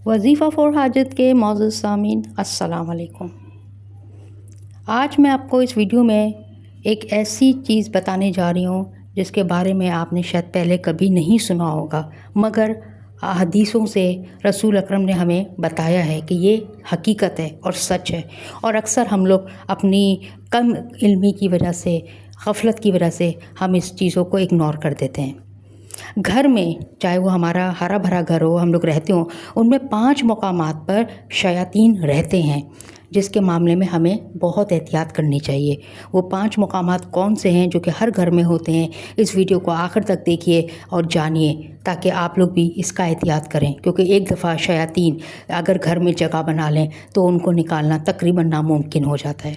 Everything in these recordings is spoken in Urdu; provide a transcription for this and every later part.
وظیفہ فور حاجت کے معزز سامعین السلام علیکم۔ آج میں آپ کو اس ویڈیو میں ایک ایسی چیز بتانے جا رہی ہوں جس کے بارے میں آپ نے شاید پہلے کبھی نہیں سنا ہوگا، مگر حدیثوں سے رسول اکرم نے ہمیں بتایا ہے کہ یہ حقیقت ہے اور سچ ہے، اور اکثر ہم لوگ اپنی کم علمی کی وجہ سے، غفلت کی وجہ سے ہم اس چیزوں کو اگنور کر دیتے ہیں۔ گھر میں چاہے وہ ہمارا ہرا بھرا گھر ہو، ہم لوگ رہتے ہوں، ان میں 5 مقامات پر شیاطین رہتے ہیں جس کے معاملے میں ہمیں بہت احتیاط کرنی چاہیے۔ وہ 5 مقامات کون سے ہیں جو کہ ہر گھر میں ہوتے ہیں؟ اس ویڈیو کو آخر تک دیکھیے اور جانیے تاکہ آپ لوگ بھی اس کا احتیاط کریں، کیونکہ ایک دفعہ شیاطین اگر گھر میں جگہ بنا لیں تو ان کو نکالنا تقریباً ناممکن ہو جاتا ہے۔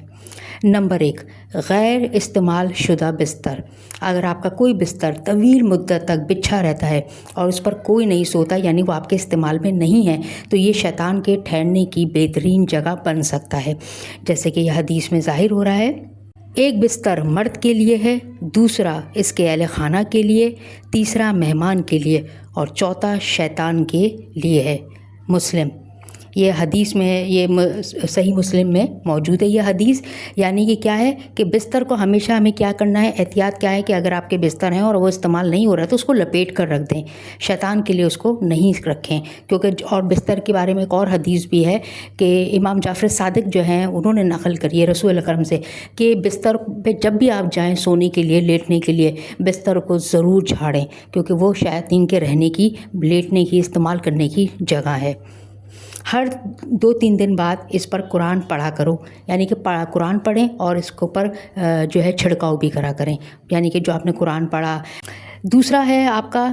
نمبر 1، غیر استعمال شدہ بستر۔ اگر آپ کا کوئی بستر طویل مدت تک بچھا رہتا ہے اور اس پر کوئی نہیں سوتا، یعنی وہ آپ کے استعمال میں نہیں ہے، تو یہ شیطان کے ٹھہرنے کی بہترین جگہ بن سکتا ہے، جیسے کہ یہ حدیث میں ظاہر ہو رہا ہے۔ ایک بستر مرد کے لیے ہے، دوسرا اس کے اہل خانہ کے لیے، تیسرا مہمان کے لیے، اور چوتھا شیطان کے لیے ہے۔ مسلم، یہ حدیث میں، یہ صحیح مسلم میں موجود ہے یہ حدیث۔ یعنی کہ کیا ہے کہ بستر کو ہمیشہ ہمیں کیا کرنا ہے، احتیاط کیا ہے کہ اگر آپ کے بستر ہیں اور وہ استعمال نہیں ہو رہا تو اس کو لپیٹ کر رکھ دیں، شیطان کے لیے اس کو نہیں رکھیں، کیونکہ اور بستر کے بارے میں ایک اور حدیث بھی ہے کہ امام جعفر صادق جو ہیں انہوں نے نقل کری ہے رسول اکرم سے کہ بستر پہ جب بھی آپ جائیں سونے کے لیے، لیٹنے کے لیے، بستر کو ضرور جھاڑیں، کیونکہ وہ شیاطین کے رہنے کی، لیٹنے کی، استعمال کرنے کی جگہ ہے۔ ہر 2-3 دن بعد اس پر قرآن پڑھا کرو، یعنی کہ قرآن پڑھیں اور اس کے اوپر جو ہے چھڑکاؤ بھی کرا کریں، یعنی کہ جو آپ نے قرآن پڑھا۔ دوسرا ہے آپ کا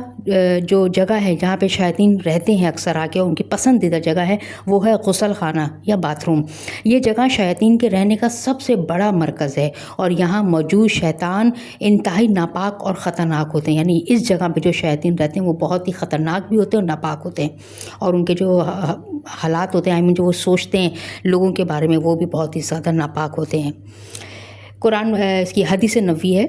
جو جگہ ہے جہاں پہ شیاطین رہتے ہیں اکثر آ کے، ان کی پسندیدہ جگہ ہے، وہ ہے غسل خانہ یا باتھ روم۔ یہ جگہ شیاطین کے رہنے کا سب سے بڑا مرکز ہے، اور یہاں موجود شیطان انتہائی ناپاک اور خطرناک ہوتے ہیں، یعنی اس جگہ پہ جو شیاطین رہتے ہیں وہ بہت ہی خطرناک بھی ہوتے ہیں اور ناپاک ہوتے ہیں، اور ان کے جو حالات ہوتے ہیں، جو وہ سوچتے ہیں لوگوں کے بارے میں، وہ بھی بہت ہی زیادہ ناپاک ہوتے ہیں۔ قرآن اس کی حدیث نبوی ہے،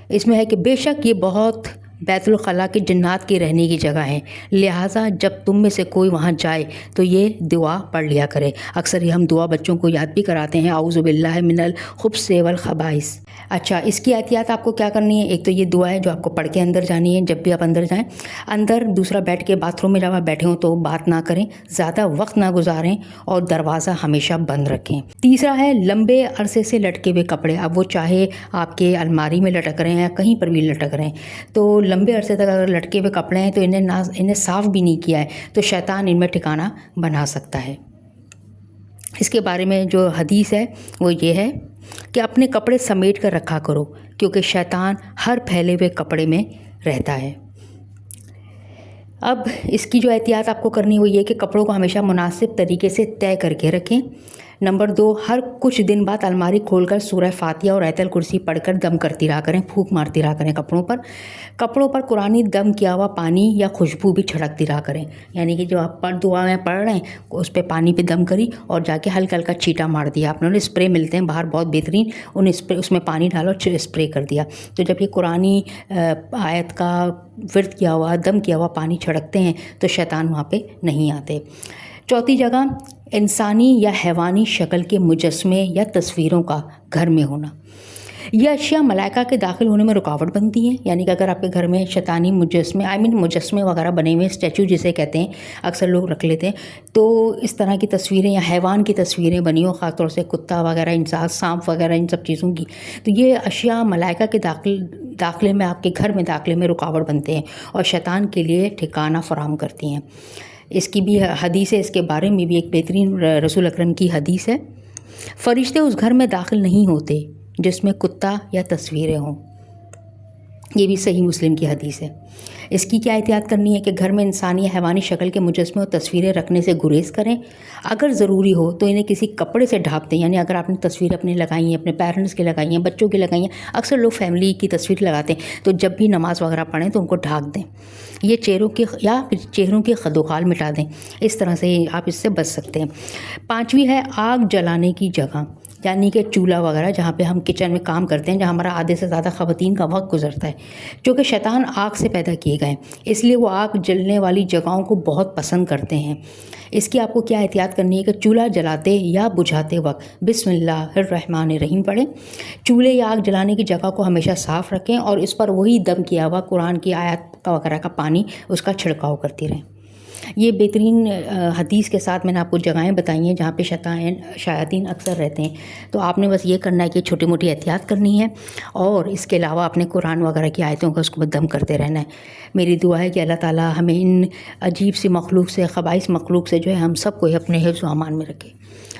اس میں ہے کہ بے شک یہ بہت بیت الخلاء کے جنات کے رہنے کی جگہ ہے، لہٰذا جب تم میں سے کوئی وہاں جائے تو یہ دعا پڑھ لیا کرے۔ اکثر یہ ہم دعا بچوں کو یاد بھی کراتے ہیں، اعوذ باللہ من الخبث والخبائث۔ اچھا، اس کی احتیاط آپ کو کیا کرنی ہے؟ ایک تو یہ دعا ہے جو آپ کو پڑھ کے اندر جانی ہے جب بھی آپ اندر جائیں۔ اندر دوسرا بیٹھ کے باتھ روم میں جب آپ بیٹھے ہوں تو بات نہ کریں، زیادہ وقت نہ گزاریں، اور دروازہ ہمیشہ بند رکھیں۔ تیسرا ہے لمبے عرصے سے لٹکے ہوئے کپڑے، اب وہ چاہے آپ کے الماری میں لٹک رہے ہیں یا کہیں پر بھی لٹک رہے ہیں، تو لمبے عرصے تک اگر لٹکے ہوئے کپڑے ہیں تو انہیں صاف بھی نہیں کیا ہے تو شیطان ان میں ٹھکانہ بنا سکتا ہے۔ اس کے بارے میں جو حدیث ہے وہ یہ ہے کہ اپنے کپڑے سمیٹ کر رکھا کرو، کیونکہ شیطان ہر پھیلے ہوئے کپڑے میں رہتا ہے۔ اب اس کی جو احتیاط آپ کو کرنی وہ یہ کہ کپڑوں کو ہمیشہ مناسب طریقے سے طے کر کے رکھیں۔ نمبر 2، ہر کچھ دن بعد الماری کھول کر سورہ فاتحہ اور آیت الکرسی پڑھ کر دم کرتی رہا کریں، پھونک مارتی رہا کریں کپڑوں پر قرآنی دم کیا ہوا پانی یا خوشبو بھی چھڑکتی رہا کریں، یعنی کہ جو آپ دعا میں پڑھ رہے ہیں اس پہ پانی پہ دم کری اور جا کے ہلکا ہلکا چھیٹا مار دیا۔ آپ نے اسپرے ملتے ہیں باہر بہت بہترین، اس میں پانی ڈالو اور اسپرے کر دیا، تو جب یہ قرآنی آیت کا ورد کیا ہوا، دم کیا ہوا پانی چھڑکتے ہیں تو شیطان وہاں پہ نہیں آتے۔ چوتھی جگہ، انسانی یا حیوانی شکل کے مجسمے یا تصویروں کا گھر میں ہونا۔ یہ اشیاء ملائکہ کے داخل ہونے میں رکاوٹ بنتی ہیں، یعنی کہ اگر آپ کے گھر میں شیطانی مجسمے وغیرہ بنے ہوئے، اسٹیچو جسے کہتے ہیں، اکثر لوگ رکھ لیتے ہیں، تو اس طرح کی تصویریں یا حیوان کی تصویریں بنی ہوں، خاص طور سے کتا وغیرہ، انسان، سانپ وغیرہ، ان سب چیزوں کی، تو یہ اشیاء ملائکہ کے داخلے میں، آپ کے گھر میں داخلے میں رکاوٹ بنتے ہیں اور شیطان کے لیے ٹھکانہ فراہم کرتی ہیں۔ اس کی بھی حدیث ہے، اس کے بارے میں بھی ایک بہترین رسول اکرم کی حدیث ہے، فرشتے اس گھر میں داخل نہیں ہوتے جس میں کتا یا تصویریں ہوں۔ یہ بھی صحیح مسلم کی حدیث ہے۔ اس کی کیا احتیاط کرنی ہے کہ گھر میں انسانی یا حیوانی شکل کے مجسمے اور تصویریں رکھنے سے گریز کریں، اگر ضروری ہو تو انہیں کسی کپڑے سے ڈھانپ دیں، یعنی اگر آپ نے تصویریں اپنے لگائی ہیں، اپنے پیرنٹس کی لگائی ہیں، بچوں کی لگائی ہیں، اکثر لوگ فیملی کی تصویر لگاتے ہیں، تو جب بھی نماز وغیرہ پڑھیں تو ان کو ڈھانپ دیں، یہ چہروں کی خدوخال مٹا دیں، اس طرح سے آپ اس سے بچ سکتے ہیں۔ 5ویں ہے آگ جلانے کی جگہ۔ یعنی کہ چولہا وغیرہ جہاں پہ ہم کچن میں کام کرتے ہیں، جہاں ہمارا آدھے سے زیادہ خواتین کا وقت گزرتا ہے، چونکہ شیطان آگ سے پیدا کیے گئے ہیں، اس لیے وہ آگ جلنے والی جگہوں کو بہت پسند کرتے ہیں۔ اس کی آپ کو کیا احتیاط کرنی ہے کہ چولہا جلاتے یا بجھاتے وقت بسم اللہ الرحمن الرحیم پڑھیں، چولہے یا آگ جلانے کی جگہ کو ہمیشہ صاف رکھیں اور اس پر وہی دم کیا ہوا قرآن کی آیات وغیرہ کا پانی اس کا چھڑکاؤ کرتی رہیں۔ یہ بہترین حدیث کے ساتھ میں نے آپ کو جگہیں بتائی ہیں جہاں پہ شیاطین اکثر رہتے ہیں، تو آپ نے بس یہ کرنا ہے کہ چھوٹی موٹی احتیاط کرنی ہے، اور اس کے علاوہ اپنے قرآن وغیرہ کی آیتوں کا اس کو دم کرتے رہنا ہے۔ میری دعا ہے کہ اللہ تعالیٰ ہمیں ان عجیب سی مخلوق سے، خبائث مخلوق سے جو ہے ہم سب کو اپنے حفظ و امان میں رکھے۔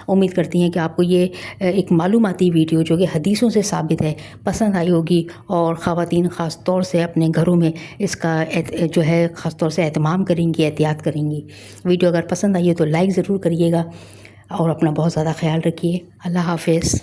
امید کرتی ہیں کہ آپ کو یہ ایک معلوماتی ویڈیو جو کہ حدیثوں سے ثابت ہے پسند آئی ہوگی، اور خواتین خاص طور سے اپنے گھروں میں اس کا جو ہے خاص طور سے اہتمام کریں گی، احتیاط کریں گی۔ ویڈیو اگر پسند آئی ہے تو لائک ضرور کریے گا، اور اپنا بہت زیادہ خیال رکھیے۔ اللہ حافظ۔